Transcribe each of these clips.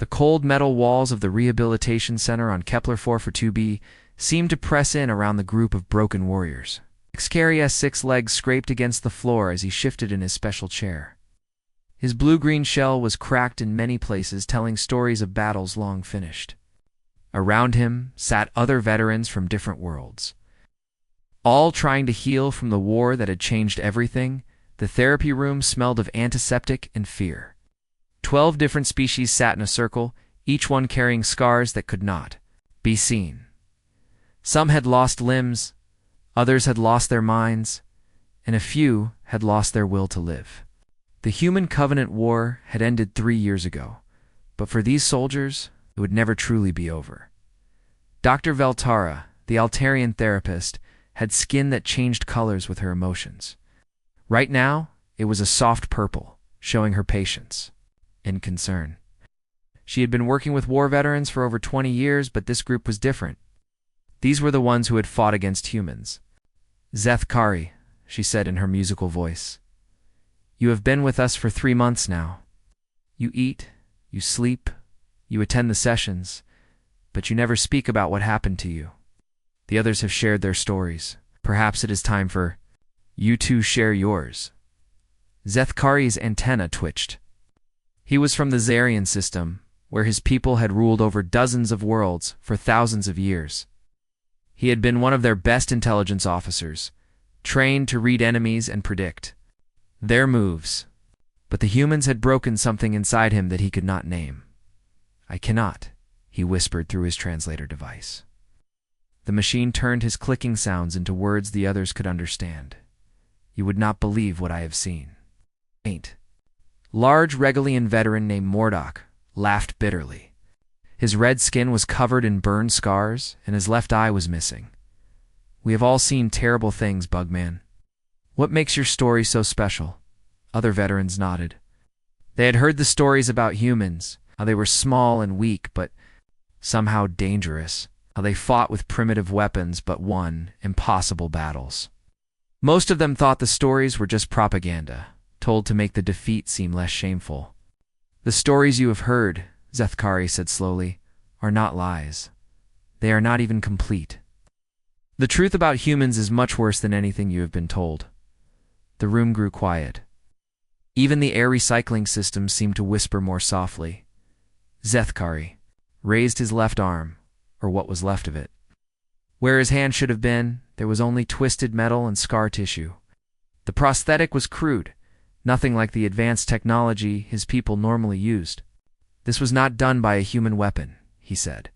The cold metal walls of the rehabilitation center on Kepler 442b seemed to press in around the group of broken warriors. Xcari's 6 legs scraped against the floor as he shifted in his special chair. His blue-green shell was cracked in many places, telling stories of battles long finished. Around him sat other veterans from different worlds, all trying to heal from the war that had changed everything. The therapy room smelled of antiseptic and fear. 12 different species sat in a circle, each one carrying scars that could not be seen. Some had lost limbs, others had lost their minds, and a few had lost their will to live. The Human Covenant War had ended 3 years ago, but for these soldiers, it would never truly be over. Dr. Veltara, the Altarian therapist, had skin that changed colors with her emotions. Right now, it was a soft purple, showing her patience and concern. She had been working with war veterans for over 20 years, but this group was different. These were the ones who had fought against humans. "Zethkari," she said in her musical voice. "You have been with us for 3 months now. You eat, you sleep, you attend the sessions, but you never speak about what happened to you. The others have shared their stories. Perhaps it is time for you to share yours." Zethkari's antenna twitched. He was from the Zarian system, where his people had ruled over dozens of worlds for thousands of years. He had been one of their best intelligence officers, trained to read enemies and predict their moves. But the humans had broken something inside him that he could not name. "I cannot," he whispered through his translator device. The machine turned his clicking sounds into words the others could understand. "You would not believe what I have seen." Ain't. Large Regalian veteran named Mordock laughed bitterly. His red skin was covered in burned scars, and his left eye was missing. "We have all seen terrible things, Bugman. What makes your story so special?" Other veterans nodded. They had heard the stories about humans, how they were small and weak, but somehow dangerous, how they fought with primitive weapons but won impossible battles. Most of them thought the stories were just propaganda, told to make the defeat seem less shameful. "The stories you have heard," Zethkari said slowly, "are not lies. They are not even complete. The truth about humans is much worse than anything you have been told." The room grew quiet. Even the air recycling system seemed to whisper more softly. Zethkari raised his left arm, or what was left of it. Where his hand should have been, there was only twisted metal and scar tissue. The prosthetic was crude, nothing like the advanced technology his people normally used. "This was not done by a human weapon," he said.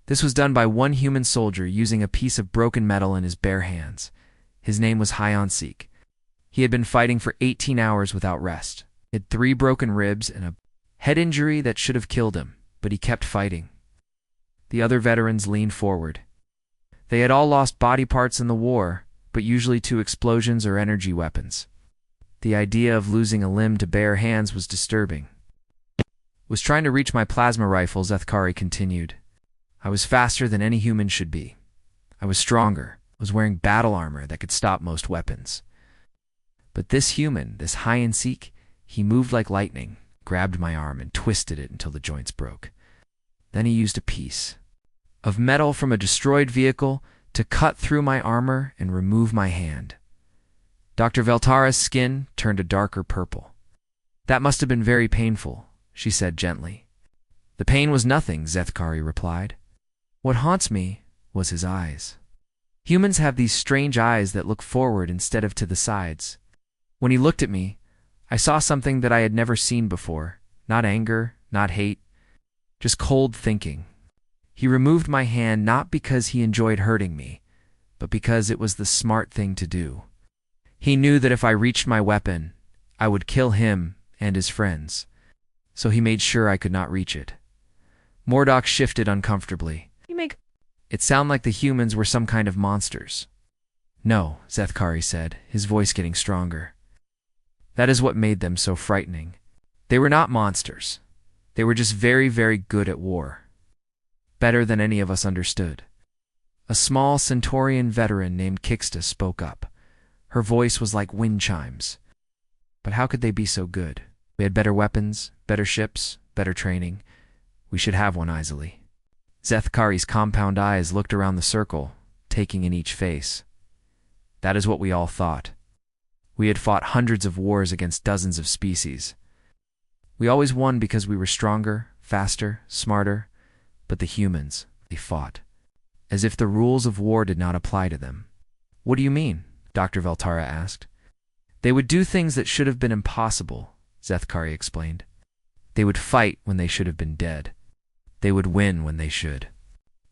"This was done by one human soldier using a piece of broken metal in his bare hands. His name was Hyansik. He had been fighting for 18 hours without rest. He had 3 broken ribs and a head injury that should have killed him, but he kept fighting." The other veterans leaned forward. They had all lost body parts in the war, but usually to explosions or energy weapons. The idea of losing a limb to bare hands was disturbing. "Was trying to reach my plasma rifle," Zethkari continued. "I was faster than any human should be. I was stronger, was wearing battle armor that could stop most weapons. But this human, this Hyansik, he moved like lightning, grabbed my arm and twisted it until the joints broke. Then he used a piece of metal from a destroyed vehicle to cut through my armor and remove my hand." Dr. Veltara's skin turned a darker purple. "That must have been very painful," she said gently. "The pain was nothing," Zethkari replied. "What haunts me was his eyes. Humans have these strange eyes that look forward instead of to the sides. When he looked at me, I saw something that I had never seen before. Not anger, not hate, just cold thinking. He removed my hand not because he enjoyed hurting me, but because it was the smart thing to do. He knew that if I reached my weapon, I would kill him and his friends, so he made sure I could not reach it." Mordock shifted uncomfortably. "It sounded like the humans were some kind of monsters." "No," Zethkari said, his voice getting stronger. "That is what made them so frightening. They were not monsters. They were just very, very good at war. Better than any of us understood." A small Centaurian veteran named Kixta spoke up. Her voice was like wind chimes. "But how could they be so good? We had better weapons, better ships, better training. We should have one easily. Zethkari's compound eyes looked around the circle, taking in each face. That is what we all thought. We had fought hundreds of wars against dozens of species. We always won because we were stronger, faster, smarter, but the humans, they fought, as if the rules of war did not apply to them. What do you mean? Dr. Veltara asked. They would do things that should have been impossible, Zethkari explained. They would fight when they should have been dead. They would win when they should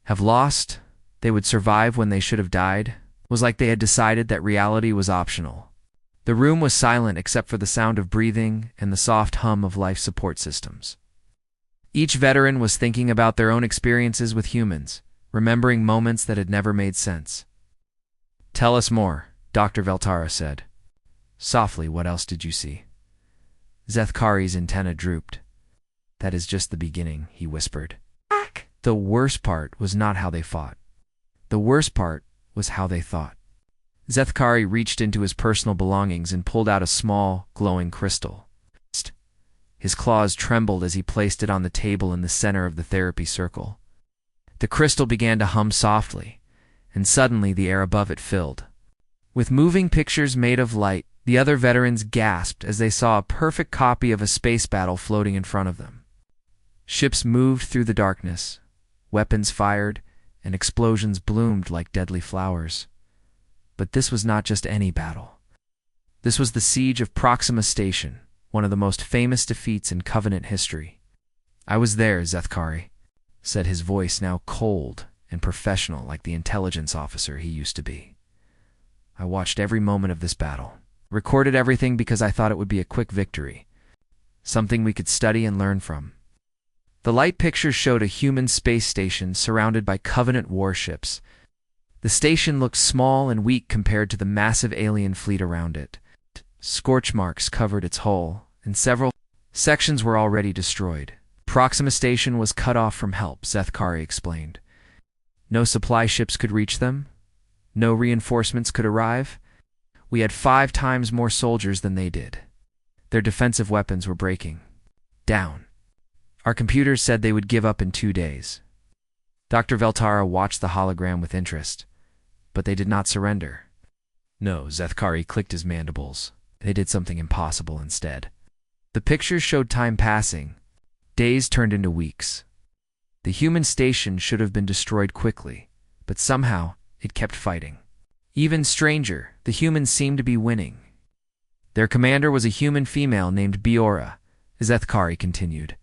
have lost. They would survive when they should have died. It was like they had decided that reality was optional. The room was silent except for the sound of breathing and the soft hum of life support systems. Each veteran was thinking about their own experiences with humans, remembering moments that had never made sense. Tell us more, Dr. Veltara said. Softly, what else did you see? Zethkari's antenna drooped. That is just the beginning, he whispered. The worst part was not how they fought. The worst part was how they thought. Zethkari reached into his personal belongings and pulled out a small, glowing crystal. His claws trembled as he placed it on the table in the center of the therapy circle. The crystal began to hum softly, and suddenly the air above it filled with moving pictures made of light. The other veterans gasped as they saw a perfect copy of a space battle floating in front of them. Ships moved through the darkness, weapons fired, and explosions bloomed like deadly flowers. But this was not just any battle. This was the siege of Proxima Station, one of the most famous defeats in Covenant history. I was there, Zethkari, said, his voice now cold and professional like the intelligence officer he used to be. I watched every moment of this battle, recorded everything because I thought it would be a quick victory, something we could study and learn from. The light pictures showed a human space station surrounded by Covenant warships. The station looked small and weak compared to the massive alien fleet around it. Scorch marks covered its hull, and several sections were already destroyed. Proxima Station was cut off from help, Zethkari explained. No supply ships could reach them. No reinforcements could arrive. We had 5 times more soldiers than they did. Their defensive weapons were breaking down. Our computers said they would give up in 2 days. Dr. Veltara watched the hologram with interest, but they did not surrender. No, Zethkari clicked his mandibles. They did something impossible instead. The pictures showed time passing. Days turned into weeks. The human station should have been destroyed quickly, but somehow it kept fighting. Even stranger, the humans seemed to be winning. Their commander was a human female named Biora, Zethkari continued.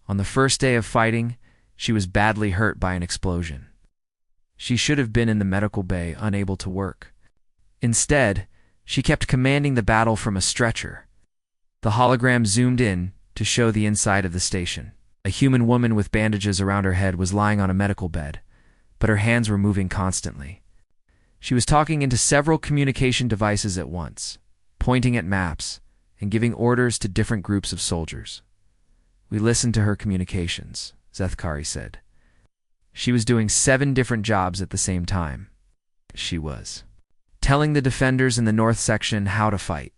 On the first day of fighting, she was badly hurt by an explosion. She should have been in the medical bay, unable to work. Instead, she kept commanding the battle from a stretcher. The hologram zoomed in to show the inside of the station. A human woman with bandages around her head was lying on a medical bed, but her hands were moving constantly. She was talking into several communication devices at once, pointing at maps and giving orders to different groups of soldiers. We listened to her communications, Zethkari said. She was doing 7 different jobs at the same time. She was telling the defenders in the north section how to fight,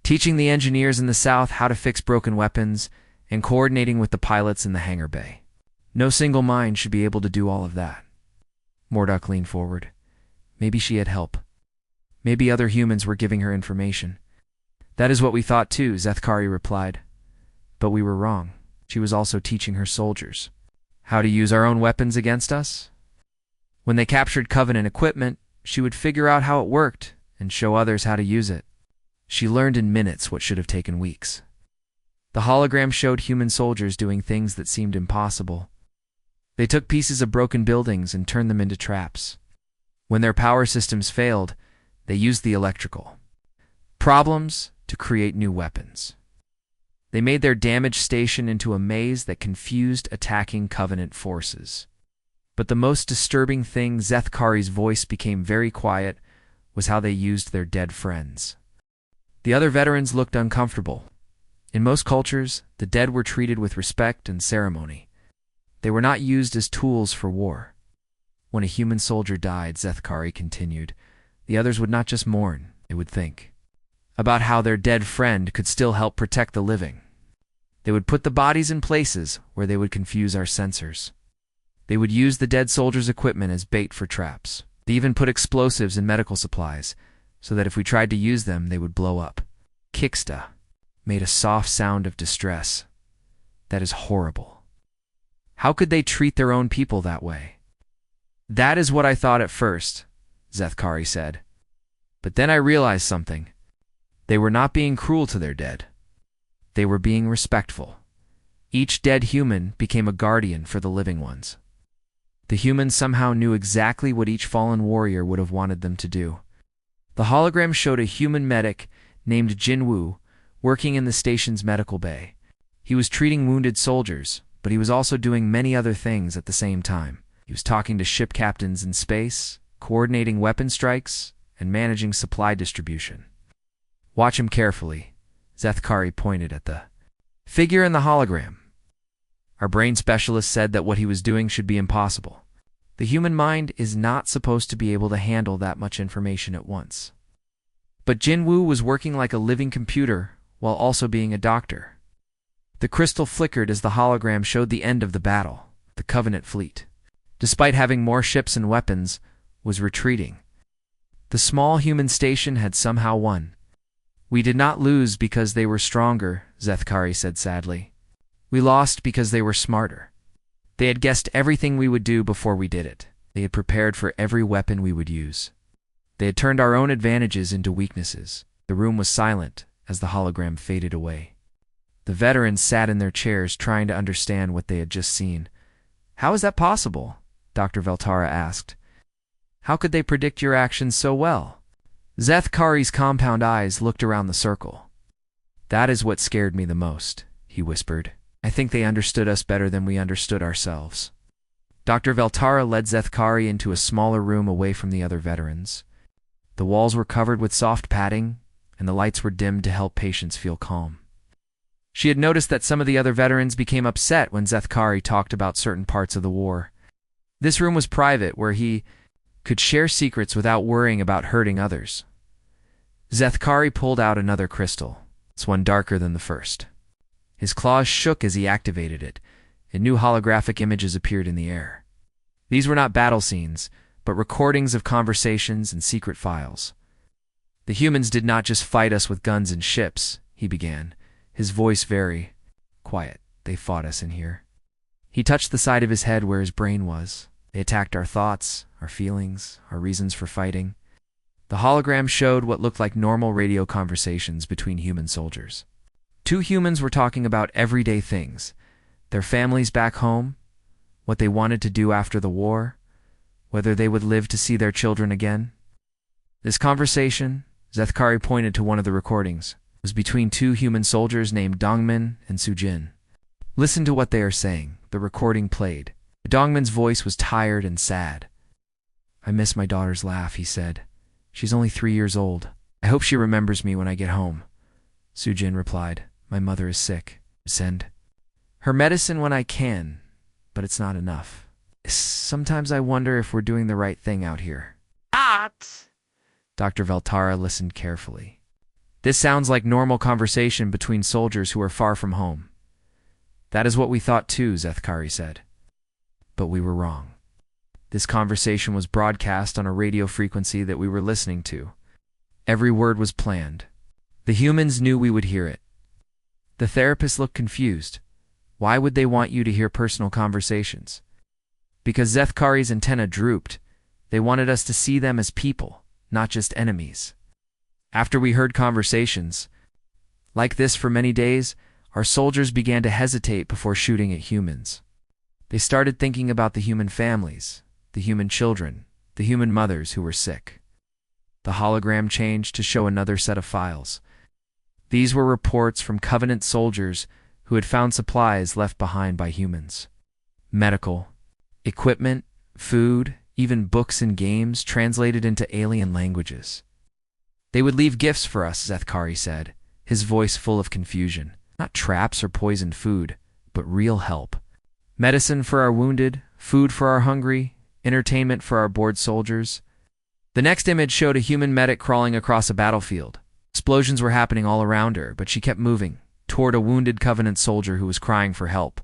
teaching the engineers in the south how to fix broken weapons, and coordinating with the pilots in the hangar bay. No single mind should be able to do all of that. Mordok leaned forward. Maybe she had help. Maybe other humans were giving her information. That is what we thought too, Zethkari replied. But we were wrong. She was also teaching her soldiers how to use our own weapons against us. When they captured Covenant equipment, she would figure out how it worked and show others how to use it. She learned in minutes what should have taken weeks. The hologram showed human soldiers doing things that seemed impossible. They took pieces of broken buildings and turned them into traps. When their power systems failed, they used the electrical problems to create new weapons. They made their damaged station into a maze that confused attacking Covenant forces. But the most disturbing thing, Zethkari's voice became very quiet, was how they used their dead friends. The other veterans looked uncomfortable. In most cultures, the dead were treated with respect and ceremony. They were not used as tools for war. When a human soldier died, Zethkari continued, the others would not just mourn, they would think about how their dead friend could still help protect the living. They would put the bodies in places where they would confuse our sensors. They would use the dead soldiers' equipment as bait for traps. They even put explosives in medical supplies, so that if we tried to use them, they would blow up. Kixta made a soft sound of distress. That is horrible. How could they treat their own people that way? That is what I thought at first, Zethkari said. But then I realized something. They were not being cruel to their dead. They were being respectful. Each dead human became a guardian for the living ones. The humans somehow knew exactly what each fallen warrior would have wanted them to do. The hologram showed a human medic named Jinwoo working in the station's medical bay. He was treating wounded soldiers, but he was also doing many other things at the same time. He was talking to ship captains in space, coordinating weapon strikes, and managing supply distribution. Watch him carefully. Zethkari pointed at the figure in the hologram. Our brain specialist said that what he was doing should be impossible. The human mind is not supposed to be able to handle that much information at once. But Jinwoo was working like a living computer while also being a doctor. The crystal flickered as the hologram showed the end of the battle. The Covenant fleet, despite having more ships and weapons, was retreating. The small human station had somehow won. We did not lose because they were stronger, Zethkari said sadly. We lost because they were smarter. They had guessed everything we would do before we did it. They had prepared for every weapon we would use. They had turned our own advantages into weaknesses. The room was silent as the hologram faded away. The veterans sat in their chairs trying to understand what they had just seen. How is that possible? Dr. Veltara asked. How could they predict your actions so well? Zethkari's compound eyes looked around the circle. That is what scared me the most, he whispered. I think they understood us better than we understood ourselves. Dr. Veltara led Zethkari into a smaller room away from the other veterans. The walls were covered with soft padding, and the lights were dimmed to help patients feel calm. She had noticed that some of the other veterans became upset when Zethkari talked about certain parts of the war. This room was private, where he could share secrets without worrying about hurting others. Zethkari pulled out another crystal, this one darker than the first. His claws shook as he activated it, and new holographic images appeared in the air. These were not battle scenes, but recordings of conversations and secret files. The humans did not just fight us with guns and ships, he began, his voice very quiet. They fought us in here. He touched the side of his head where his brain was. They attacked our thoughts, our feelings, our reasons for fighting. The hologram showed what looked like normal radio conversations between human soldiers. Two humans were talking about everyday things, their families back home, what they wanted to do after the war, whether they would live to see their children again. This conversation, Zethkari pointed to one of the recordings, was between two human soldiers named Dongmin and Sujin. Listen to what they are saying. The recording played. Dongmin's voice was tired and sad. I miss my daughter's laugh, he said. She's only 3 years old. I hope she remembers me when I get home. Sujin replied. My mother is sick. Send her medicine when I can, but it's not enough. Sometimes I wonder if we're doing the right thing out here. Dr. Veltara listened carefully. This sounds like normal conversation between soldiers who are far from home. That is what we thought too, Zethkari said. But we were wrong. This conversation was broadcast on a radio frequency that we were listening to. Every word was planned. The humans knew we would hear it. The therapist looked confused. Why would they want you to hear personal conversations? Because Zethkari's antenna drooped. They wanted us to see them as people, not just enemies. After we heard conversations like this for many days, our soldiers began to hesitate before shooting at humans. They started thinking about the human families, the human children, the human mothers who were sick. The hologram changed to show another set of files. These were reports from Covenant soldiers who had found supplies left behind by humans. Medical, equipment, food, even books and games translated into alien languages. They would leave gifts for us, Zethkari said, his voice full of confusion. Not traps or poisoned food, but real help. Medicine for our wounded, food for our hungry, entertainment for our bored soldiers. The next image showed a human medic crawling across a battlefield. Explosions were happening all around her, but she kept moving, toward a wounded Covenant soldier who was crying for help.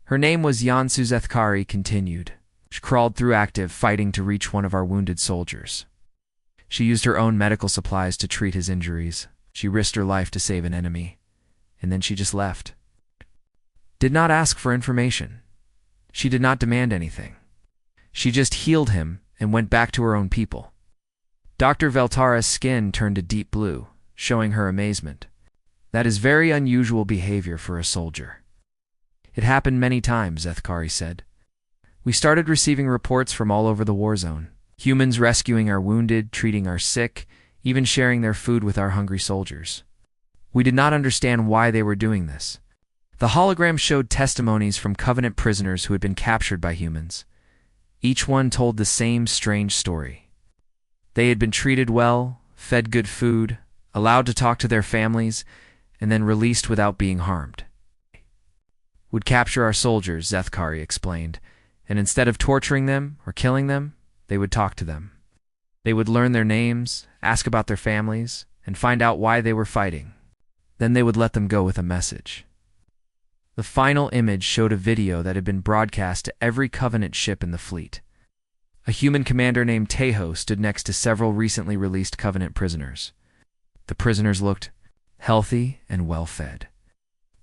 Her name was Yansu. Zethkari continued. She crawled through active fighting to reach one of our wounded soldiers. She used her own medical supplies to treat his injuries. She risked her life to save an enemy. And then she just left. Did not ask for information. She did not demand anything. She just healed him and went back to her own people. Dr. Veltara's skin turned a deep blue, showing her amazement. That is very unusual behavior for a soldier. It happened many times, Zethkari said. We started receiving reports from all over the war zone. Humans rescuing our wounded, treating our sick, even sharing their food with our hungry soldiers. We did not understand why they were doing this. The hologram showed testimonies from Covenant prisoners who had been captured by humans. Each one told the same strange story. They had been treated well, fed good food, allowed to talk to their families, and then released without being harmed. Would capture our soldiers, Zethkari explained, and instead of torturing them or killing them, they would talk to them. They would learn their names, ask about their families, and find out why they were fighting. Then they would let them go with a message. The final image showed a video that had been broadcast to every Covenant ship in the fleet. A human commander named Tejo stood next to several recently released Covenant prisoners. The prisoners looked healthy and well-fed.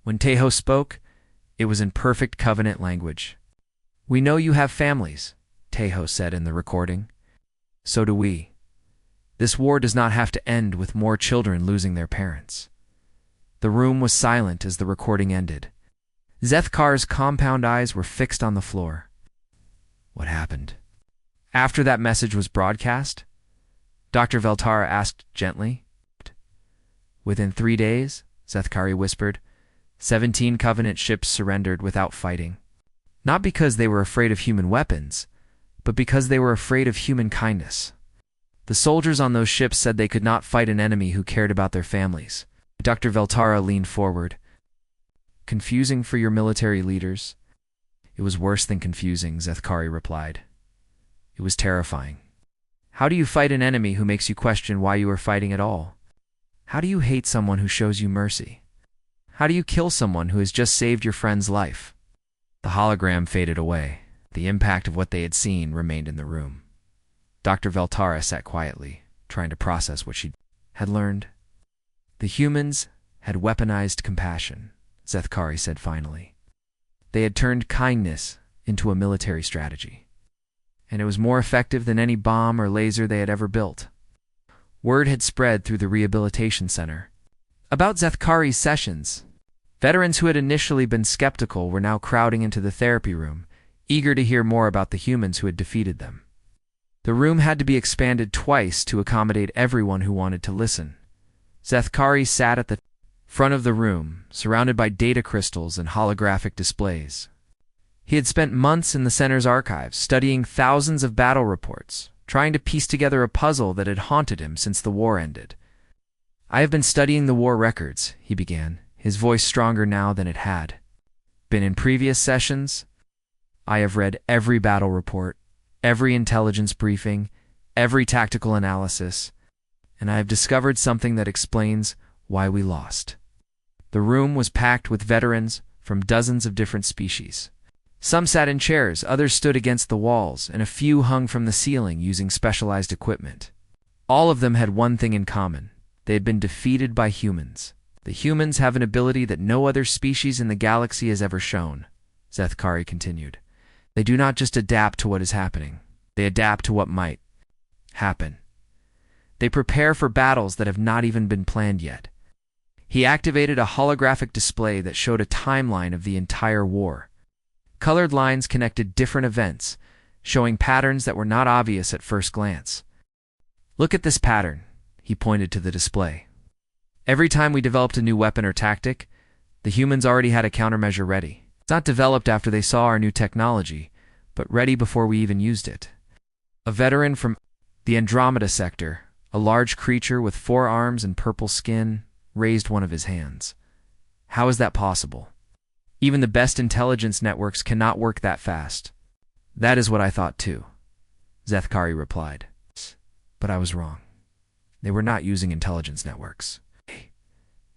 When Tejo spoke, it was in perfect Covenant language. "We know you have families," Tejo said in the recording. "So do we. This war does not have to end with more children losing their parents." The room was silent as the recording ended. Zethkar's compound eyes were fixed on the floor. What happened? After that message was broadcast, Dr. Veltara asked gently. Within 3 days, Zethkari whispered, 17 Covenant ships surrendered without fighting. Not because they were afraid of human weapons, but because they were afraid of human kindness. The soldiers on those ships said they could not fight an enemy who cared about their families. Dr. Veltara leaned forward. Confusing for your military leaders? It was worse than confusing, Zethkari replied. It was terrifying. How do you fight an enemy who makes you question why you are fighting at all? How do you hate someone who shows you mercy? How do you kill someone who has just saved your friend's life? The hologram faded away. The impact of what they had seen remained in the room. Dr. Veltara sat quietly, trying to process what she had learned. The humans had weaponized compassion, Zethkari said finally. They had turned kindness into a military strategy. And it was more effective than any bomb or laser they had ever built. Word had spread through the rehabilitation center about Zethkari's sessions. Veterans who had initially been skeptical were now crowding into the therapy room, eager to hear more about the humans who had defeated them. The room had to be expanded twice to accommodate everyone who wanted to listen. Zethkari sat at the front of the room, surrounded by data crystals and holographic displays. He had spent months in the center's archives, studying thousands of battle reports, trying to piece together a puzzle that had haunted him since the war ended. I have been studying the war records, he began, his voice stronger now than it had been in previous sessions. I have read every battle report, every intelligence briefing, every tactical analysis, and I have discovered something that explains why we lost. The room was packed with veterans from dozens of different species. Some sat in chairs, others stood against the walls, and a few hung from the ceiling using specialized equipment. All of them had one thing in common. They had been defeated by humans. The humans have an ability that no other species in the galaxy has ever shown, Zethkari continued. They do not just adapt to what is happening. They adapt to what might happen. They prepare for battles that have not even been planned yet. He activated a holographic display that showed a timeline of the entire war. Colored lines connected different events, showing patterns that were not obvious at first glance. Look at this pattern, he pointed to the display. Every time we developed a new weapon or tactic, the humans already had a countermeasure ready. It's not developed after they saw our new technology, but ready before we even used it. A veteran from the Andromeda sector, a large creature with 4 arms and purple skin, raised one of his hands. How is that possible? Even the best intelligence networks cannot work that fast. That is what I thought too, Zethkari replied. But I was wrong. They were not using intelligence networks.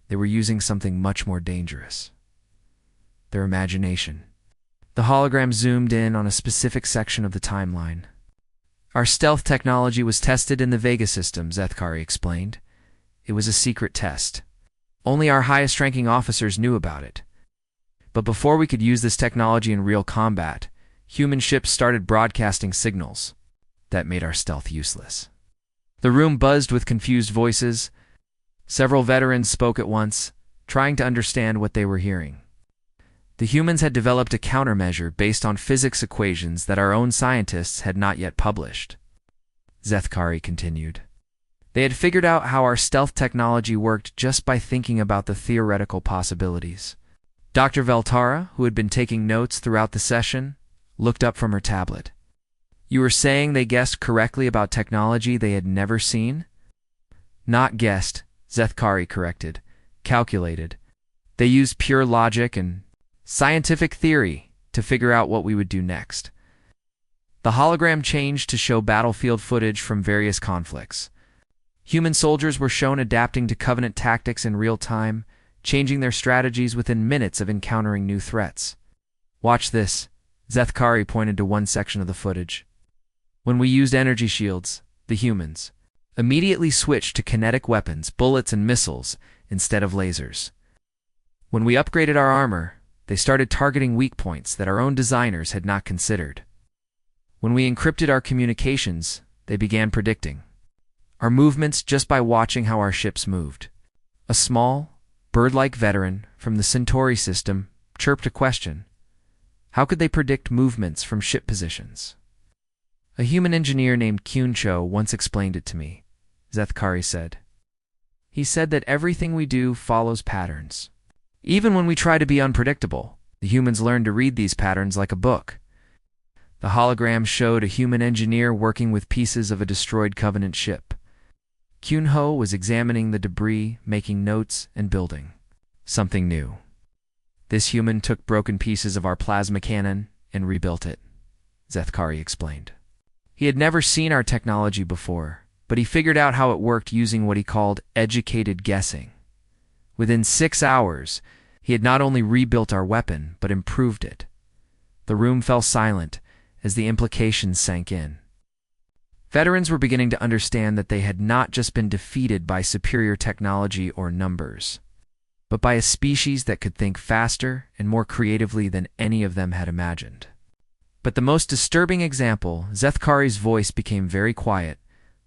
They were using something much more dangerous. Their imagination. The hologram zoomed in on a specific section of the timeline. Our stealth technology was tested in the Vega system, Zethkari explained. It was a secret test. Only our highest-ranking officers knew about it. But before we could use this technology in real combat, human ships started broadcasting signals that made our stealth useless. The room buzzed with confused voices. Several veterans spoke at once, trying to understand what they were hearing. The humans had developed a countermeasure based on physics equations that our own scientists had not yet published. Zethkari continued. They had figured out how our stealth technology worked just by thinking about the theoretical possibilities. Dr. Veltara, who had been taking notes throughout the session, looked up from her tablet. You were saying they guessed correctly about technology they had never seen? Not guessed, Zethkari corrected. Calculated. They used pure logic and scientific theory to figure out what we would do next. The hologram changed to show battlefield footage from various conflicts. Human soldiers were shown adapting to Covenant tactics in real time, changing their strategies within minutes of encountering new threats. Watch this. Zethkari pointed to one section of the footage. When we used energy shields, the humans immediately switched to kinetic weapons, bullets, and missiles instead of lasers. When we upgraded our armor, they started targeting weak points that our own designers had not considered. When we encrypted our communications, they began predicting our movements just by watching how our ships moved. A small, bird-like veteran from the Centauri system chirped a question. How could they predict movements from ship positions? A human engineer named Kyun-Cho once explained it to me, Zethkari said. He said that everything we do follows patterns. Even when we try to be unpredictable, the humans learn to read these patterns like a book. The hologram showed a human engineer working with pieces of a destroyed Covenant ship. Kyun-Ho was examining the debris, making notes, and building something new. This human took broken pieces of our plasma cannon and rebuilt it, Zethkari explained. He had never seen our technology before, but he figured out how it worked using what he called educated guessing. Within 6 hours, he had not only rebuilt our weapon, but improved it. The room fell silent as the implications sank in. Veterans were beginning to understand that they had not just been defeated by superior technology or numbers, but by a species that could think faster and more creatively than any of them had imagined. But the most disturbing example, Zethkari's voice became very quiet,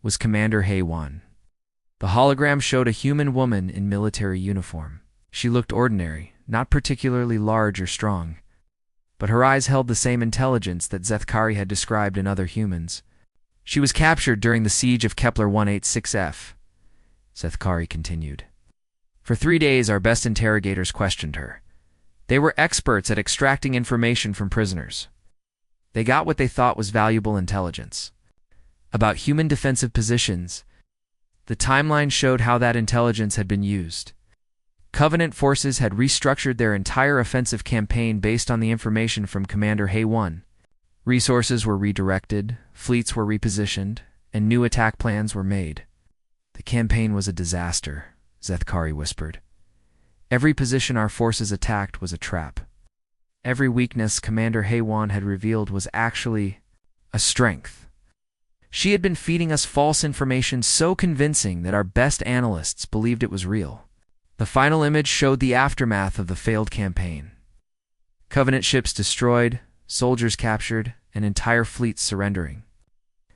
was Commander Haywan. The hologram showed a human woman in military uniform. She looked ordinary, not particularly large or strong, but her eyes held the same intelligence that Zethkari had described in other humans. She was captured during the siege of Kepler 186f, Zethkari continued. For 3 days, our best interrogators questioned her. They were experts at extracting information from prisoners. They got what they thought was valuable intelligence about human defensive positions. The timeline showed how that intelligence had been used. Covenant forces had restructured their entire offensive campaign based on the information from Commander Haywan. Resources were redirected, fleets were repositioned, and new attack plans were made. The campaign was a disaster, Zethkari whispered. Every position our forces attacked was a trap. Every weakness Commander Haywan had revealed was actually a strength. She had been feeding us false information so convincing that our best analysts believed it was real. The final image showed the aftermath of the failed campaign. Covenant ships destroyed, soldiers captured, and entire fleets surrendering.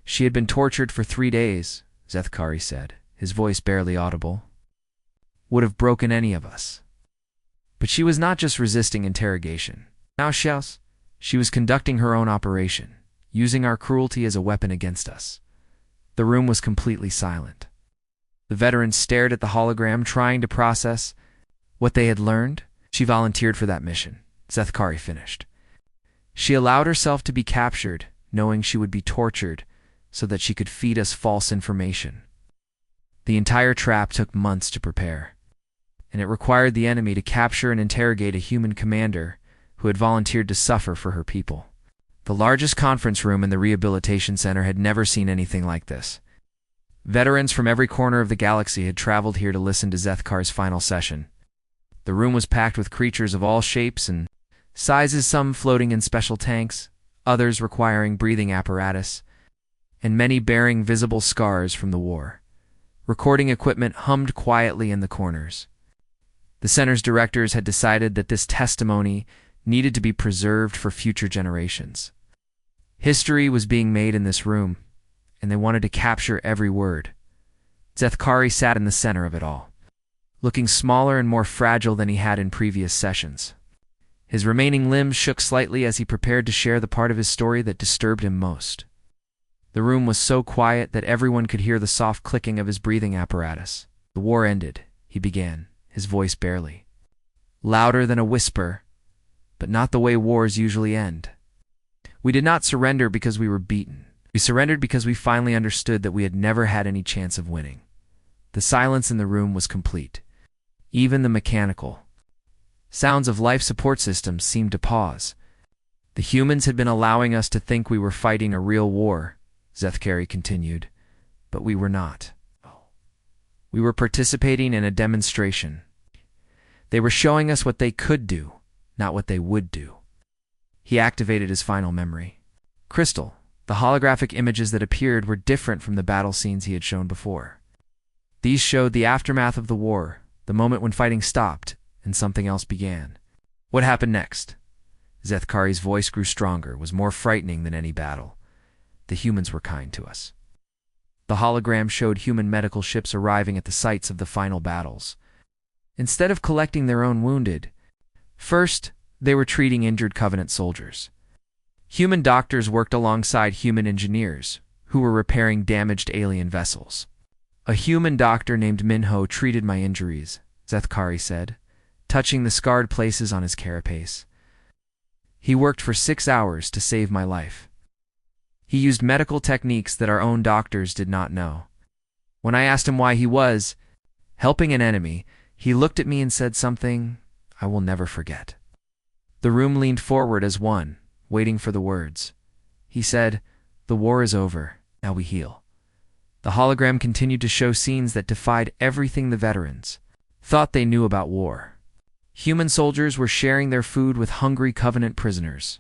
She had been tortured for 3 days, Zethkari said, his voice barely audible. Would have broken any of us. But she was not just resisting interrogation. Now she was conducting her own operation, using our cruelty as a weapon against us. The room was completely silent. The veterans stared at the hologram, trying to process what they had learned. She volunteered for that mission, Zethkari finished. She allowed herself to be captured, knowing she would be tortured, so that she could feed us false information. The entire trap took months to prepare, and it required the enemy to capture and interrogate a human commander who had volunteered to suffer for her people. The largest conference room in the rehabilitation center had never seen anything like this. Veterans from every corner of the galaxy had traveled here to listen to Zethkar's final session. The room was packed with creatures of all shapes and sizes, some floating in special tanks, others requiring breathing apparatus, and many bearing visible scars from the war. Recording equipment hummed quietly in the corners. The center's directors had decided that this testimony needed to be preserved for future generations. History was being made in this room, and they wanted to capture every word. Zethkari sat in the center of it all, looking smaller and more fragile than he had in previous sessions. His remaining limbs shook slightly as he prepared to share the part of his story that disturbed him most. The room was so quiet that everyone could hear the soft clicking of his breathing apparatus. The war ended, he began, his voice barely louder than a whisper, but not the way wars usually end. We did not surrender because we were beaten. We surrendered because we finally understood that we had never had any chance of winning. The silence in the room was complete. Even the mechanical sounds of life support systems seemed to pause. The humans had been allowing us to think we were fighting a real war, Zethkari continued, but we were not. We were participating in a demonstration. They were showing us what they could do, not what they would do. He activated his final memory. Crystal, the holographic images that appeared were different from the battle scenes he had shown before. These showed the aftermath of the war, the moment when fighting stopped and something else began. What happened next? Zethkari's voice grew stronger, was more frightening than any battle. The humans were kind to us. The hologram showed human medical ships arriving at the sites of the final battles. Instead of collecting their own wounded, first, they were treating injured Covenant soldiers. Human doctors worked alongside human engineers, who were repairing damaged alien vessels. A human doctor named Minho treated my injuries, Zethkari said, touching the scarred places on his carapace. He worked for 6 hours to save my life. He used medical techniques that our own doctors did not know. When I asked him why he was helping an enemy, he looked at me and said something I will never forget. The room leaned forward as one, waiting for the words. He said, "The war is over, now we heal." The hologram continued to show scenes that defied everything the veterans thought they knew about war. Human soldiers were sharing their food with hungry Covenant prisoners.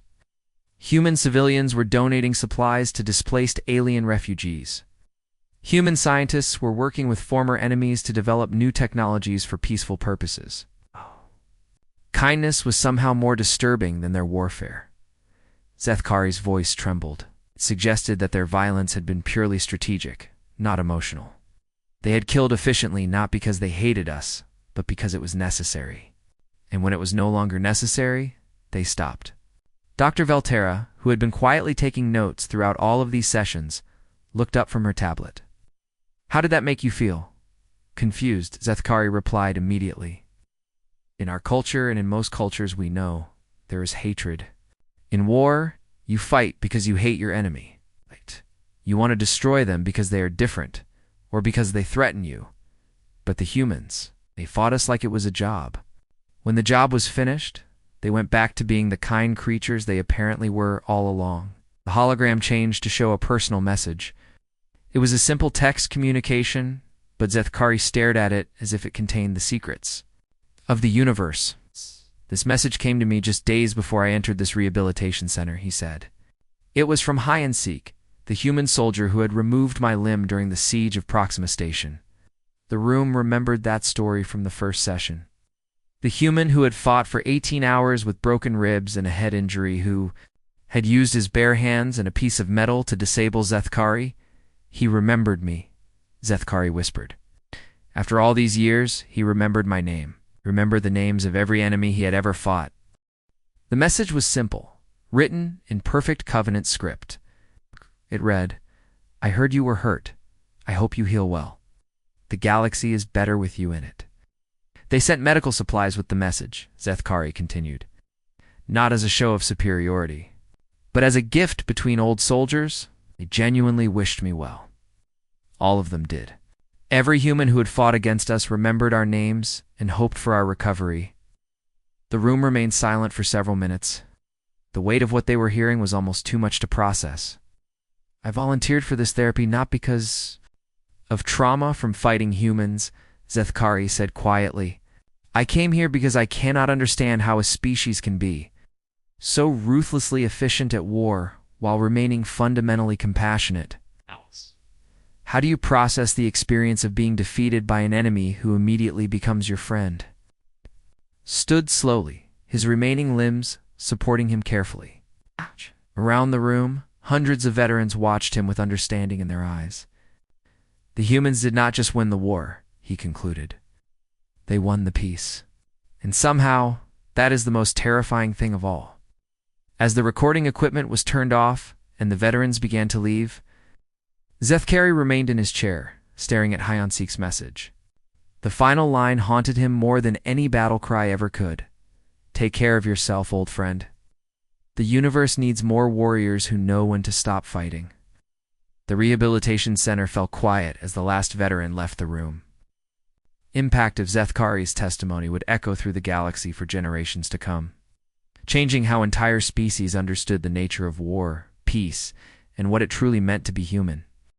Human civilians were donating supplies to displaced alien refugees. Human scientists were working with former enemies to develop new technologies for peaceful purposes. Kindness was somehow more disturbing than their warfare. Zethkari's voice trembled. It suggested that their violence had been purely strategic, not emotional. They had killed efficiently not because they hated us, but because it was necessary. And when it was no longer necessary, they stopped. Dr. Velterra, who had been quietly taking notes throughout all of these sessions, looked up from her tablet. "How did that make you feel?" Confused, Zethkari replied immediately. "In our culture and in most cultures we know, there is hatred. In war, you fight because you hate your enemy. You want to destroy them because they are different, or because they threaten you. But the humans, they fought us like it was a job. When the job was finished, they went back to being the kind creatures they apparently were all along." The hologram changed to show a personal message. It was a simple text communication, but Zethkari stared at it as if it contained the secrets of the universe. "This message came to me just days before I entered this rehabilitation center," he said. "It was from High and Seek, the human soldier who had removed my limb during the siege of Proxima Station." The room remembered that story from the first session. The human who had fought for 18 hours with broken ribs and a head injury, who had used his bare hands and a piece of metal to disable Zethkari. "He remembered me," Zethkari whispered. "After all these years, he remembered my name, remembered the names of every enemy he had ever fought." The message was simple, written in perfect Covenant script. It read, "I heard you were hurt. I hope you heal well. The galaxy is better with you in it." "They sent medical supplies with the message," Zethkari continued. "Not as a show of superiority, but as a gift between old soldiers. They genuinely wished me well. All of them did. Every human who had fought against us remembered our names and hoped for our recovery." The room remained silent for several minutes. The weight of what they were hearing was almost too much to process. "I volunteered for this therapy not because of trauma from fighting humans," Zethkari said quietly. I came here because I cannot understand how a species can be so ruthlessly efficient at war while remaining fundamentally compassionate. How do you process the experience of being defeated by an enemy who immediately becomes your friend? Stood slowly, his remaining limbs supporting him carefully. Around the room, hundreds of veterans watched him with understanding in their eyes. The humans did not just win the war, he concluded. They won the peace. And somehow, that is the most terrifying thing of all. As the recording equipment was turned off and the veterans began to leave, Zethkari remained in his chair, staring at Hyonseek's message. The final line haunted him more than any battle cry ever could. Take care of yourself, old friend. The universe needs more warriors who know when to stop fighting. The rehabilitation center fell quiet as the last veteran left the room. Impact of Zethkari's testimony would echo through the galaxy for generations to come, changing how entire species understood the nature of war, peace, and what it truly meant to be human.